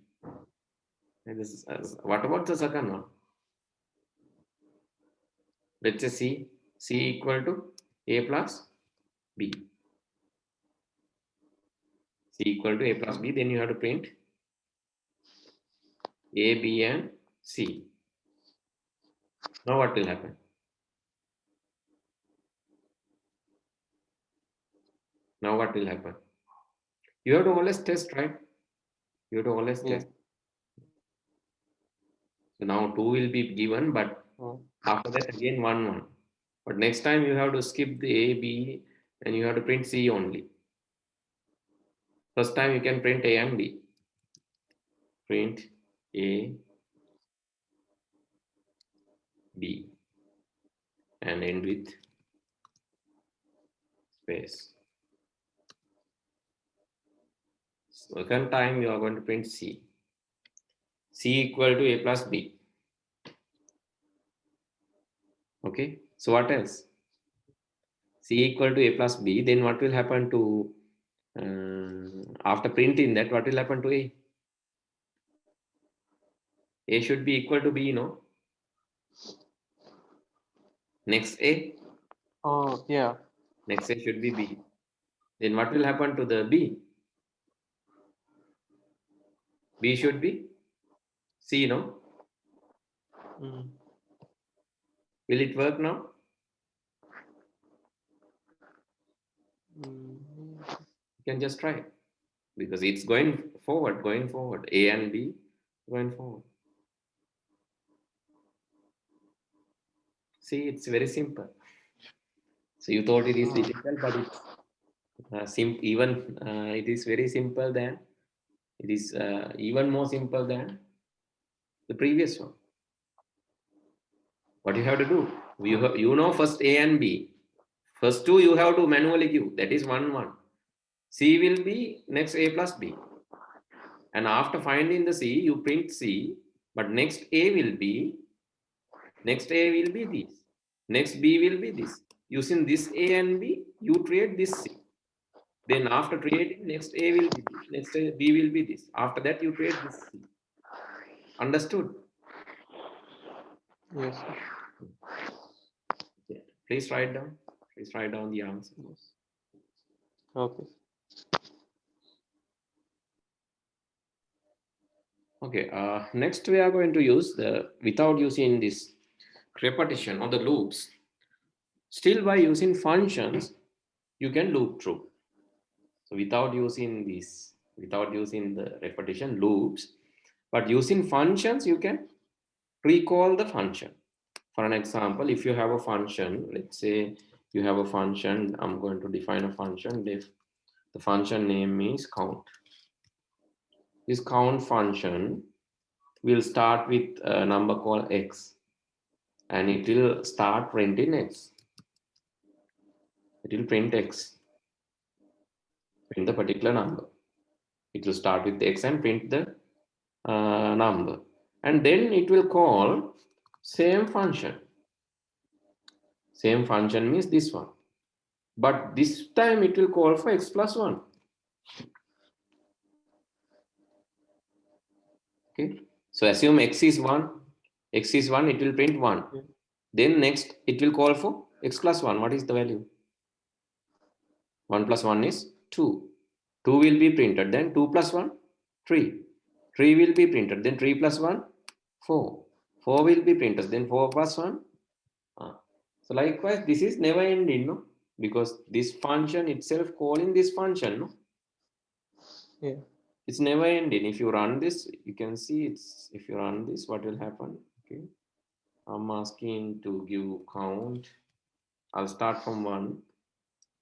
And this is, what about the second one? Let's say C. C equal to A plus B. C equal to A plus B. Then you have to print A, B, and C. Now what will happen? Now what will happen? You have to always test, right? You have to always Yeah. test. So now 2 will be given, but after that again 1, 1. But next time you have to skip the A, B, and you have to print C only. First time you can print A and B. Print A, B, and end with space. Second time you are going to print C. C equal to A plus B. Okay, so what else? C equal to A plus B, then what will happen to, after printing that, what will happen to A? A should be equal to B, no? Next A? Oh, yeah. Next A should be B. Then what will happen to the B? B should be C, no? Mm. Will it work now? Mm. You can just try, because it's going forward. A and B going forward. See, it's very simple. So you thought it is difficult, but it's even it is very simple than, it is even more simple than the previous one. What you have to do? You know first A and B. First two you have to manually give. That is 1, 1. C will be next A plus B. And after finding the C, you print C. But next A will be this. Next B will be this. Using this A and B, you create this C. Then after creating, next A will be this. Next B will be this. After that, you create this C. Understood? Yes. Yeah. Please write down. Please write down the answer. Yes. Okay. Okay. Next, we are going to use without using this repetition or the loops. Still, by using functions, you can loop through. So without using the repetition loops, but using functions, you can recall the function. For an example, if you have a function, let's say you have a function, I'm going to define a function. If the function name is count, this count function will start with a number called x, and it will start printing x. It will print x, print the particular number. It will start with x and print the number, and then it will call same function. Same function means this one, but this time it will call for x plus 1. Okay, so assume x is 1, it will print 1. Yeah. Then next it will call for x plus 1. What is the value? 1 plus 1 is 2. 2 will be printed, then 2 plus 1, 3. 3 will be printed, then 3 plus 1, 4. 4 will be printed, then 4 plus 1. So likewise, this is never ending, no? Because this function itself calling this function, no? Yeah. It's never ending. If you run this, you can see it's, if you run this, what will happen? Okay, I'm asking to give count. I'll start from 1,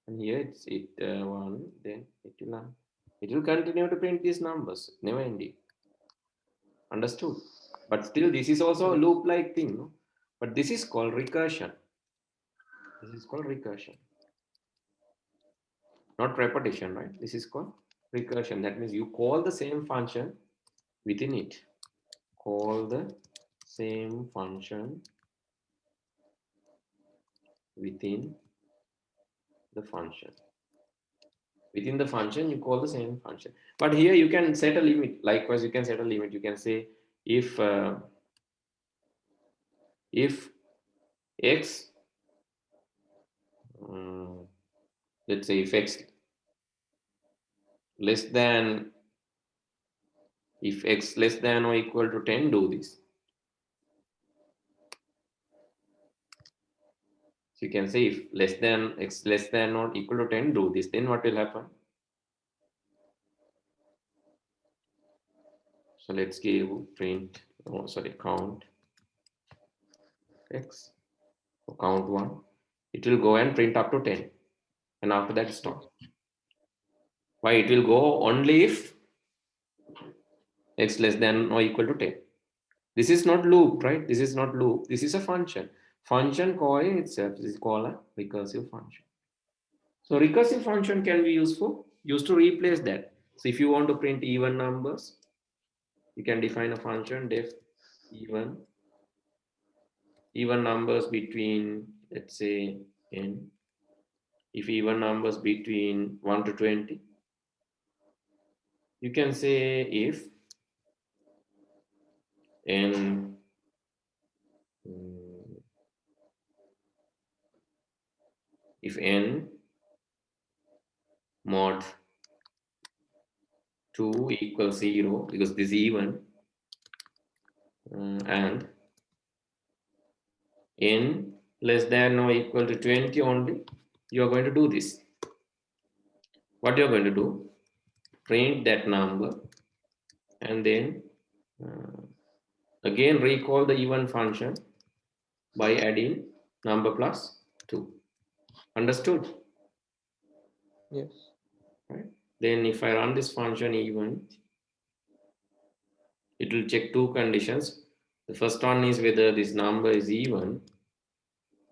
and here it's 1. Then it will continue to print these numbers, never ending. Understood? But still, this is also a Yes. loop-like thing, no? But this is called recursion. This is called recursion. Not repetition, right? This is called recursion. That means you call the same function within it. Call the same function within the function. Within the function, you call the same function. But here you can set a limit. Likewise, you can set a limit. You can say if x, let's say if x less than, if x less than or equal to 10, do this. So you can say if less than x less than or equal to 10, do this. Then what will happen? So let's give print, oh sorry, count x, so count 1. It will go and print up to 10, and after that stop. Why? It will go only if x less than or equal to 10. This is not loop, right? This is not loop. This is a function. Function calling itself is called a recursive function. So recursive function can be used to replace that. So if you want to print even numbers, you can define a function def even numbers between, let's say, n. If even numbers between 1 to 20, you can say if n if n mod 2 equals 0, because this is even, and n less than or equal to 20 only, you are going to do this. What you are going to do? Print that number and then again recall the even function by adding number plus 2. Understood? Yes. Right. Then if I run this function even, it will check two conditions. The first one is whether this number is even,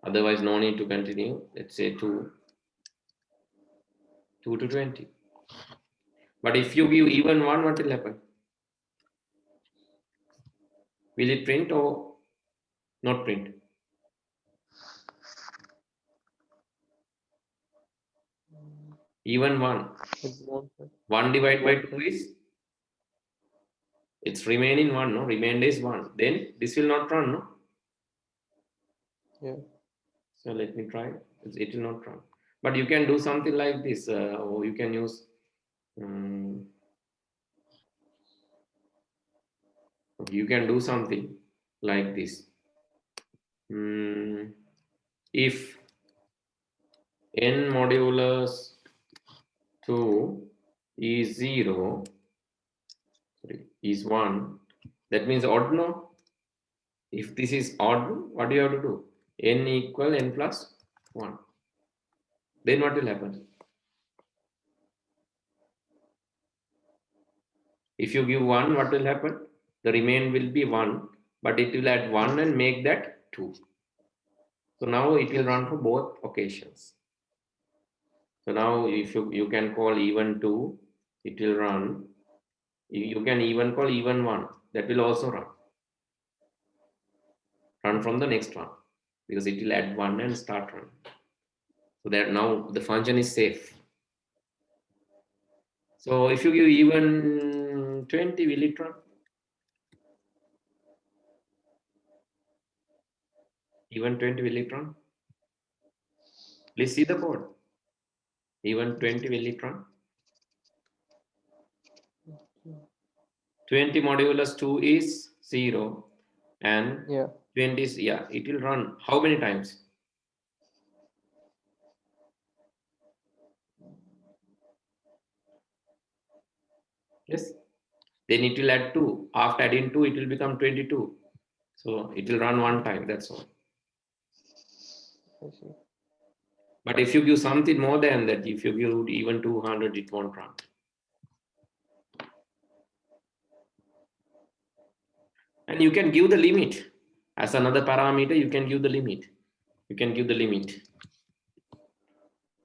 otherwise no need to continue. Let's say 2 to 20. But if you give even 1, what will happen? Will it print or not print? Even 1. 1 divided by 2 is, it's remaining 1, no? Remainder is 1. Then this will not run, no? Yeah. So let me try. It will not run. But you can do something like this, or you can use. You can do something like this. If n modulus 2 is 0, sorry, is 1, that means odd, no? If this is odd, what do you have to do? N equal n plus 1. Then what will happen? If you give 1, what will happen? The remain will be 1, but it will add 1 and make that 2. So now it will run for both occasions. So now if you can call even 2, it will run. You can even call even 1, that will also run. Run from the next one, because it will add 1 and start running. So that now the function is safe. So if you give even 20, will it run? Even 20, will it run? Please see the code. Even 20, will it run? 20 modulus 2 is 0, and 20 is, yeah, it will run how many times? Yes. Then it will add 2. After adding 2, it will become 22. So it will run one time, that's all. I see. But if you give something more than that, if you give even 200, it won't run. And you can give the limit. As another parameter, you can give the limit. You can give the limit.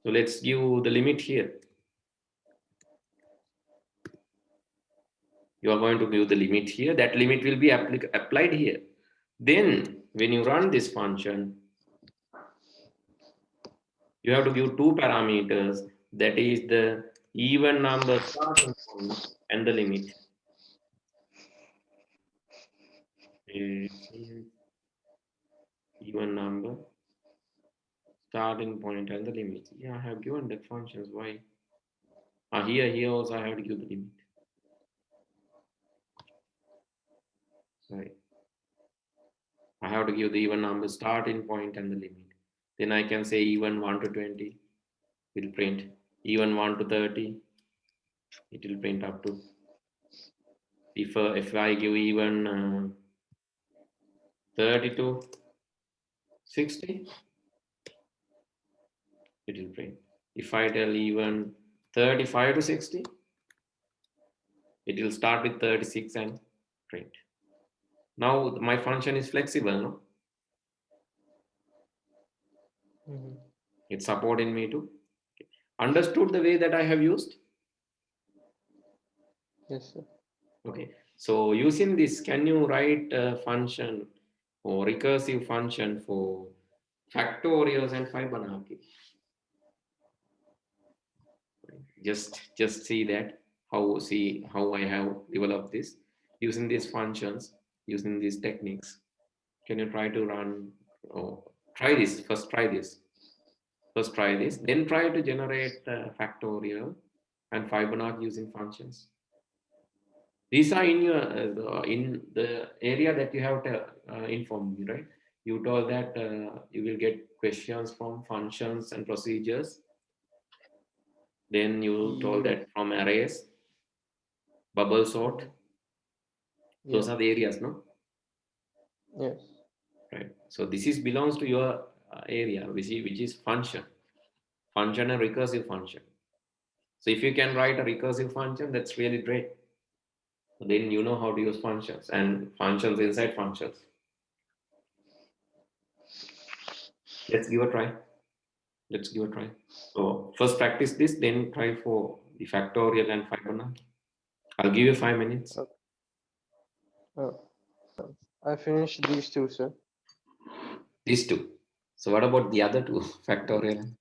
So let's give the limit here. You are going to give the limit here. That limit will be applied here. Then when you run this function, you have to give two parameters. That is the even number starting point and the limit. Even number starting point and the limit. Yeah, I have given that functions. Why? Here also I have to give the limit. Right. I have to give the even number starting point and the limit. Then I can say even 1 to 20 will print, even 1 to 30 it will print up to. If I give even 30 to 60, it will print. If I tell even 35 to 60, it will start with 36 and print. Now my function is flexible, no? It's supporting me to. Understood the way that I have used? Yes, sir. Okay. So using this, can you write a function or recursive function for factorials and Fibonacci? Just see that how I have developed this using these functions, using these techniques. Can you try to run or try this first? Try this first. Try this, then try to generate factorial and Fibonacci using functions. These are in your in the area that you have to inform me, right? You told that you will get questions from functions and procedures. Then you told that from arrays, bubble sort. Those are the areas, no? Yes. Right. So this is belongs to your area, which is function and recursive function. So if you can write a recursive function, that's really great. Then you know how to use functions and functions inside functions. Let's give a try. Let's give a try. So first practice this, then try for the factorial and Fibonacci. I'll give you 5 minutes. Okay. Oh, I finished these two, sir. These two. So what about the other two, factorial?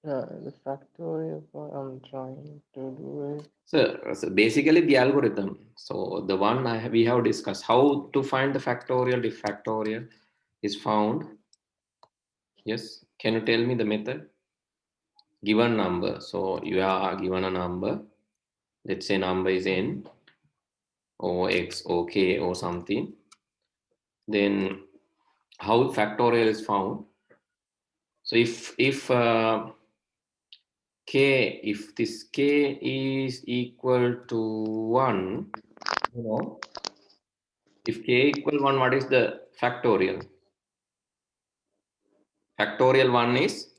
The factorial part, I'm trying to do it. So basically the algorithm. So the one we have discussed, how to find the factorial if factorial is found. Yes. Can you tell me the method? Given number. So you are given a number. Let's say number is n or x or k or something. Then how factorial is found? So if k, if this k is equal to 1, you know, if k equal 1, what is the factorial? Factorial 1 is,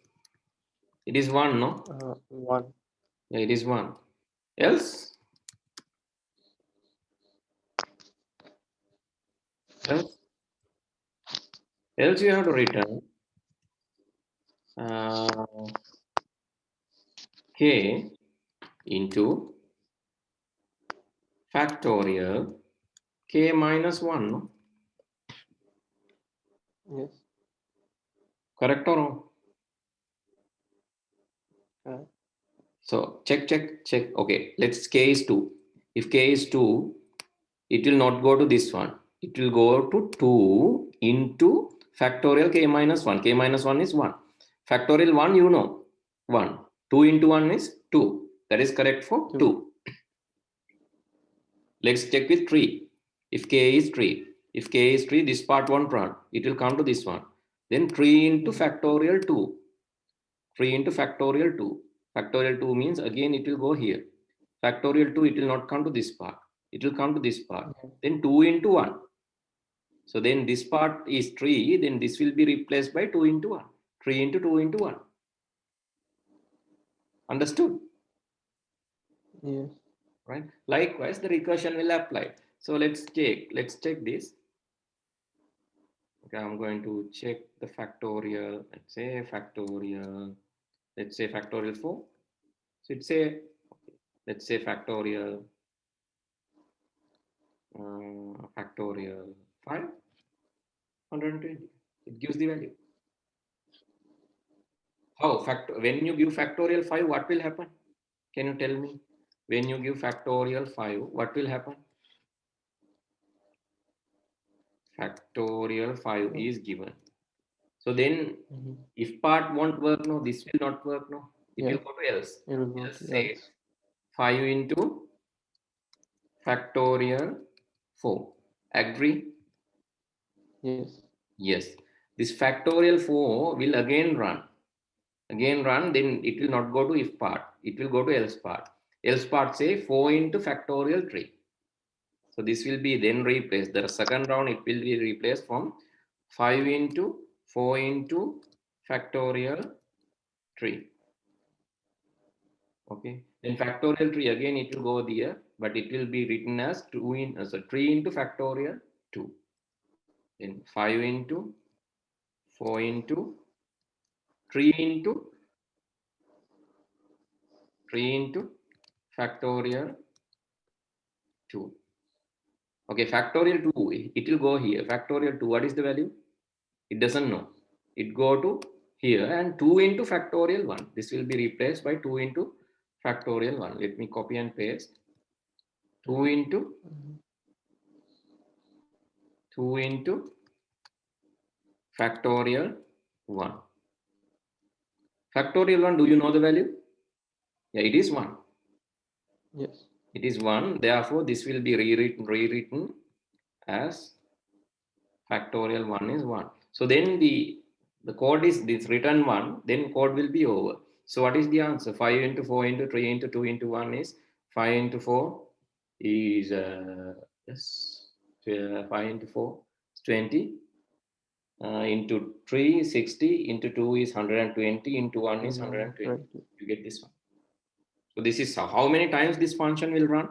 it is 1, no? 1. Yeah, it is 1. Else you have to return k into factorial k minus 1, no? Yes. Correct or wrong? Correct. So check. Okay, let's k is 2. If k is 2, it will not go to this one. It will go to 2 into factorial k minus 1. K minus 1 is 1. Factorial 1, you know, 1. 2 into 1 is 2. That is correct for 2. Let's check with 3. If k is 3. If k is 3, this part won't run. It will come to this one. Then 3 into factorial 2. 3 into factorial 2. Factorial 2 means again it will go here. Factorial 2, it will not come to this part. It will come to this part. Then 2 into 1. So then this part is 3. Then this will be replaced by 2 into 1. 3 into 2 into 1. Understood? Yes. Right. Likewise, the recursion will apply. So let's check this. Okay, I'm going to check the factorial. Let's say factorial. Let's say factorial 4. So it's a, let's say factorial, factorial 5, 120. It gives the value. How? When you give factorial 5, what will happen? Can you tell me? When you give factorial 5, what will happen? Factorial 5 is given. So then, if part won't work, no, this will not work, no. It will go to else. It will go Just to say else. 5 into factorial 4. Agree? Yes. Yes. This factorial 4 will again run. Then it will not go to if part. It will go to else part. Else part say 4 into factorial 3. So this will be then replaced. The second round it will be replaced from 5 into 4 into factorial 3. Okay. Then factorial 3 again it will go there, but it will be written as 3 into factorial 2. Then 5 into 4 into 3 into 3 into factorial 2. Okay, factorial 2, it will go here. Factorial 2, what is the value? It doesn't know. It go to here and 2 into factorial 1. This will be replaced by 2 into factorial 1. Let me copy and paste. 2 into 2 into factorial 1. Factorial 1, do you know the value? Yeah, it is 1. Yes. It is 1. Therefore, this will be rewritten as factorial 1 is 1. So then the code is this return 1, then code will be over. So what is the answer? 5 into 4 into 3 into 2 into 1 is 5 into 4 is yes, 5 into 4 is 20. Into 3 is 60, into 2 is 120, into 1 is 120. You get this one. So this is how many times this function will run?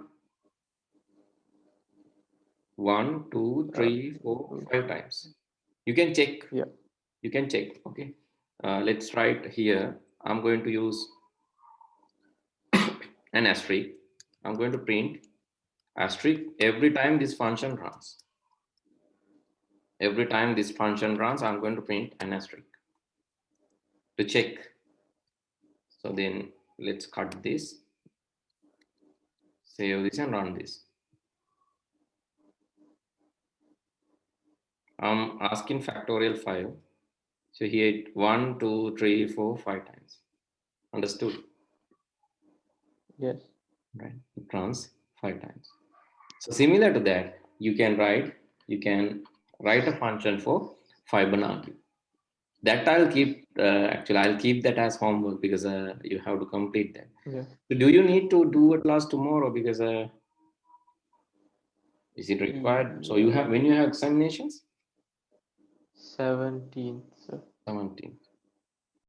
1, 2, 3, 4, 5 times. You can check. Yeah. You can check. Okay. Let's write here. I'm going to use an asterisk. I'm going to print asterisk every time this function runs. Every time this function runs, I'm going to print an asterisk to check. So then let's cut this, save this and run this. I'm asking factorial 5. So here 1, 2, 3, 4, 5 times. Understood? Yes. Right. It runs 5 times. So similar to that, you can write a function for Fibonacci. That I'll keep, actually I'll keep that as homework because you have to complete that. Yeah. So do you need to do a class tomorrow because is it required? So you have, when you have examinations? 17th. 17th.